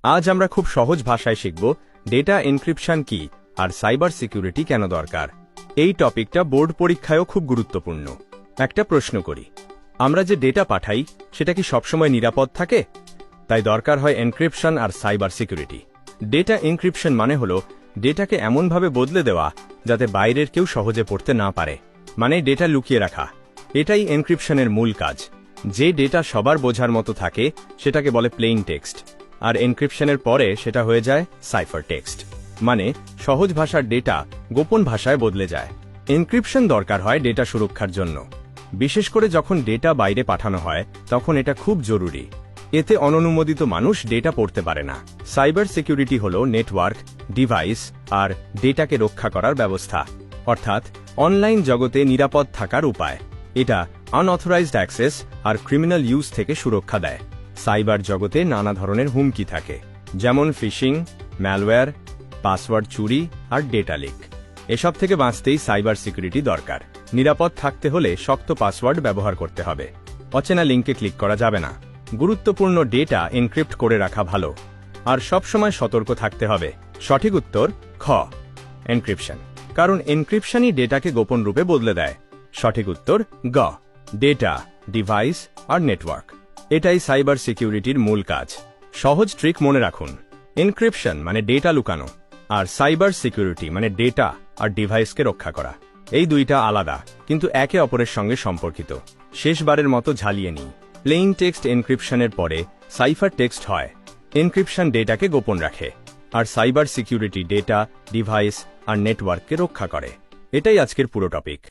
আজ আমরা খুব সহজ ভাষায় শিখব ডেটা এনক্রিপশন কি আর সাইবার সিকিউরিটি কেন দরকার। এই টপিকটা বোর্ড পরীক্ষায়ও খুব গুরুত্বপূর্ণ। একটা প্রশ্ন করি, আমরা যে ডেটা পাঠাই সেটা কি সবসময় নিরাপদ থাকে? তাই দরকার হয় এনক্রিপশন আর সাইবার সিকিউরিটি। ডেটা এনক্রিপশন মানে হলো ডেটাকে এমনভাবে বদলে দেওয়া যাতে বাইরের কেউ সহজে পড়তে না পারে, মানে ডেটা লুকিয়ে রাখা। এটাই এনক্রিপশনের মূল কাজ। যে ডেটা সবার বোঝার মতো থাকে সেটাকে বলে প্লেইন টেক্সট, আর এনক্রিপশনের পরে সেটা হয়ে যায় সাইফার টেক্সট, মানে সহজ ভাষার ডেটা গোপন ভাষায় বদলে যায়। এনক্রিপশন দরকার হয় ডেটা সুরক্ষার জন্য, বিশেষ করে যখন ডেটা বাইরে পাঠানো হয় তখন এটা খুব জরুরি। এতে অননুমোদিত মানুষ ডেটা পড়তে পারে না। সাইবার সিকিউরিটি হল নেটওয়ার্ক, ডিভাইস আর ডেটাকে রক্ষা করার ব্যবস্থা, অর্থাৎ অনলাইন জগতে নিরাপদ থাকার উপায়। এটা আনঅথরাইজড অ্যাক্সেস আর ক্রিমিনাল ইউজ থেকে সুরক্ষা দেয়। সাইবার জগতে নানা ধরনের হুমকি থাকে, যেমন ফিশিং, ম্যালওয়্যার, পাসওয়ার্ড চুরি আর ডেটা লিক। এসব থেকে বাঁচতেই সাইবার সিকিউরিটি দরকার। নিরাপদ থাকতে হলে শক্ত পাসওয়ার্ড ব্যবহার করতে হবে, অচেনা লিঙ্কে ক্লিক করা যাবে না, গুরুত্বপূর্ণ ডেটা এনক্রিপ্ট করে রাখা ভালো, আর সবসময় সতর্ক থাকতে হবে। সঠিক উত্তর খ, এনক্রিপশন, কারণ এনক্রিপশনই ডেটাকে গোপন রূপে বদলে দেয়। সঠিক উত্তর গ, ডেটা, ডিভাইস আর নেটওয়ার্ক। এটাই সাইবার সিকিউরিটির মূল কাজ। সহজ ট্রিক মনে রাখুন, এনক্রিপশন মানে ডেটা লুকানো, আর সাইবার সিকিউরিটি মানে ডেটা আর ডিভাইসকে রক্ষা করা। এই দুইটা আলাদা কিন্তু একে অপরের সঙ্গে সম্পর্কিত। শেষবারের মতো ঝালিয়ে নিই, প্লেইন টেক্সট এনক্রিপশনের পরে সাইফার টেক্সট হয়। এনক্রিপশন ডেটাকে গোপন রাখে, আর সাইবার সিকিউরিটি ডেটা, ডিভাইস আর নেটওয়ার্ককে রক্ষা করে। এটাই আজকের পুরো টপিক।